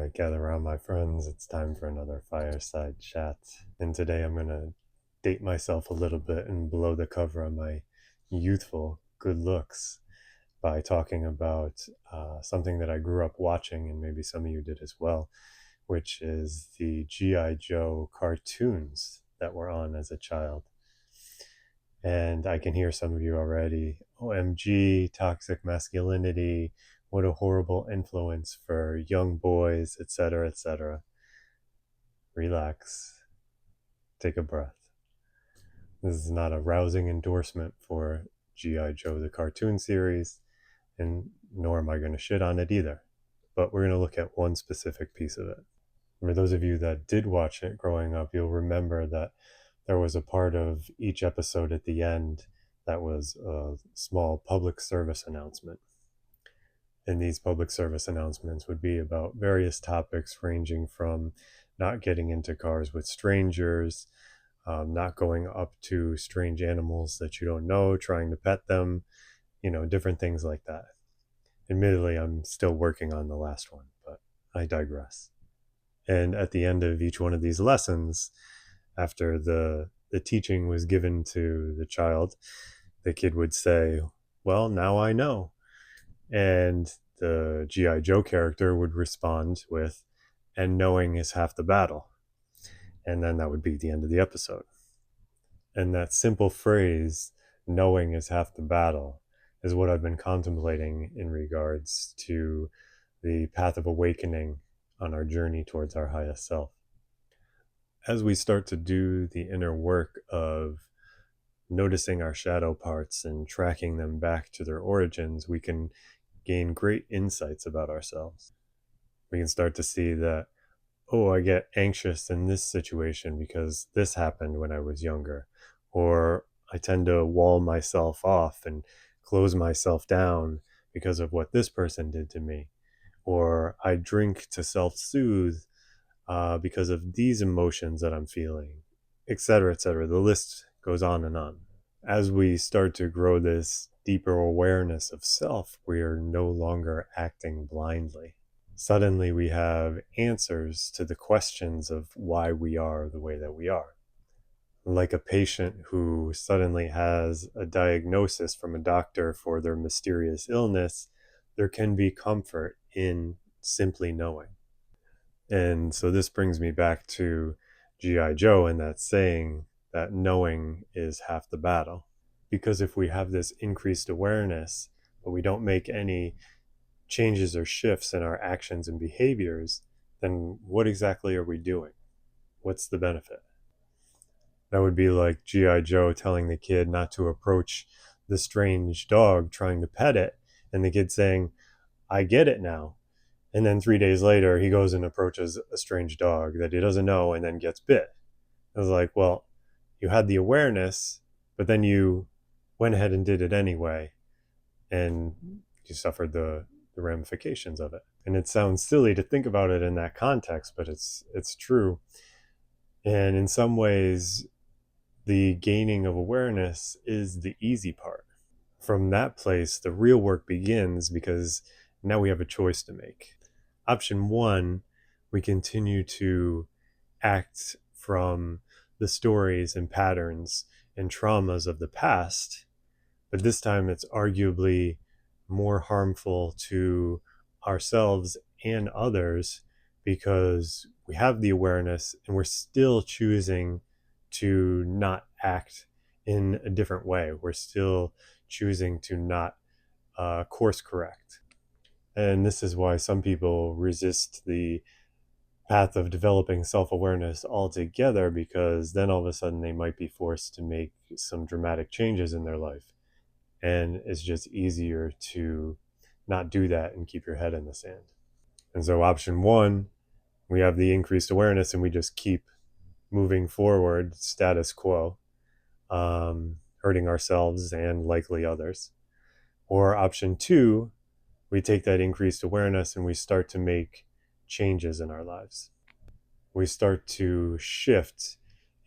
right, gather around my friends. It's time for another fireside chat. And today I'm going to date myself a little bit and blow the cover on my youthful good looks by talking about something that I grew up watching, and maybe some of you did as well, which is the G.I. Joe cartoons that were on as a child. And I can hear some of you already. OMG, toxic masculinity. What a horrible influence for young boys, etc., etc. Relax. Take a breath. This is not a rousing endorsement for G.I. Joe, the cartoon series, and nor am I going to shit on it either. But we're going to look at one specific piece of it. For those of you that did watch it growing up, you'll remember that there was a part of each episode at the end that was a small public service announcement. And these public service announcements would be about various topics ranging from not getting into cars with strangers, not going up to strange animals that you don't know, trying to pet them, different things like that. Admittedly, I'm still working on the last one, but I digress. And at the end of each one of these lessons, after the teaching was given to the child, the kid would say, well, now I know. And the G.I. Joe character would respond with, and knowing is half the battle. And then that would be the end of the episode. And that simple phrase, knowing is half the battle, is what I've been contemplating in regards to the path of awakening on our journey towards our highest self. As we start to do the inner work of noticing our shadow parts and tracking them back to their origins, we can gain great insights about ourselves. We can start to see that, oh, I get anxious in this situation because this happened when I was younger. Or I tend to wall myself off and close myself down because of what this person did to me. Or I drink to self-soothe because of these emotions that I'm feeling, etc., etc. The list goes on and on. As we start to grow this deeper awareness of self, we are no longer acting blindly. Suddenly we have answers to the questions of why we are the way that we are. Like a patient who suddenly has a diagnosis from a doctor for their mysterious illness, there can be comfort in simply knowing. And so this brings me back to G.I. Joe and that saying that knowing is half the battle. Because if we have this increased awareness, but we don't make any changes or shifts in our actions and behaviors, then what exactly are we doing? What's the benefit? That would be like G.I. Joe telling the kid not to approach the strange dog trying to pet it, and the kid saying, I get it now. And then 3 days later, he goes and approaches a strange dog that he doesn't know and then gets bit. I was like, well, you had the awareness, but then you went ahead and did it anyway, and you suffered the ramifications of it. And it sounds silly to think about it in that context, but it's true. And in some ways, the gaining of awareness is the easy part. From that place, the real work begins because now we have a choice to make. Option one, we continue to act from the stories and patterns and traumas of the past, but this time it's arguably more harmful to ourselves and others because we have the awareness and we're still choosing to not act in a different way. We're still choosing to not course correct. And this is why some people resist the path of developing self-awareness altogether, because then all of a sudden they might be forced to make some dramatic changes in their life. And it's just easier to not do that and keep your head in the sand. And so option one, we have the increased awareness and we just keep moving forward, status quo, hurting ourselves and likely others. Or option two, we take that increased awareness and we start to make changes in our lives. We start to shift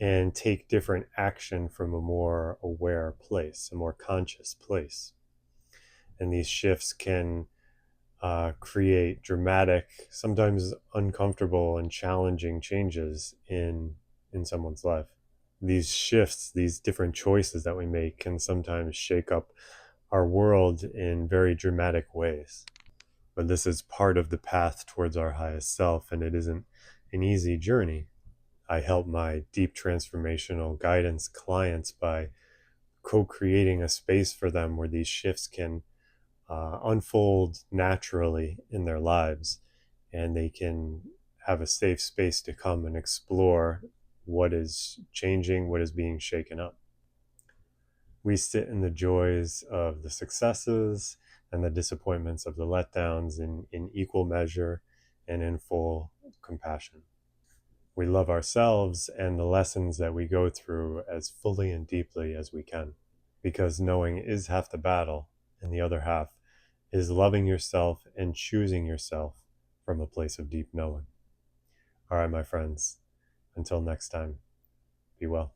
and take different action from a more aware place, a more conscious place. And these shifts can create dramatic, sometimes uncomfortable and challenging changes in someone's life. These shifts, these different choices that we make can sometimes shake up our world in very dramatic ways. But this is part of the path towards our highest self, and it isn't an easy journey. I help my deep transformational guidance clients by co-creating a space for them where these shifts can unfold naturally in their lives, and they can have a safe space to come and explore what is changing, what is being shaken up. We sit in the joys of the successes and the disappointments of the letdowns in equal measure and in full compassion. We love ourselves and the lessons that we go through as fully and deeply as we can, because knowing is half the battle, and the other half is loving yourself and choosing yourself from a place of deep knowing. All right, my friends, until next time, be well.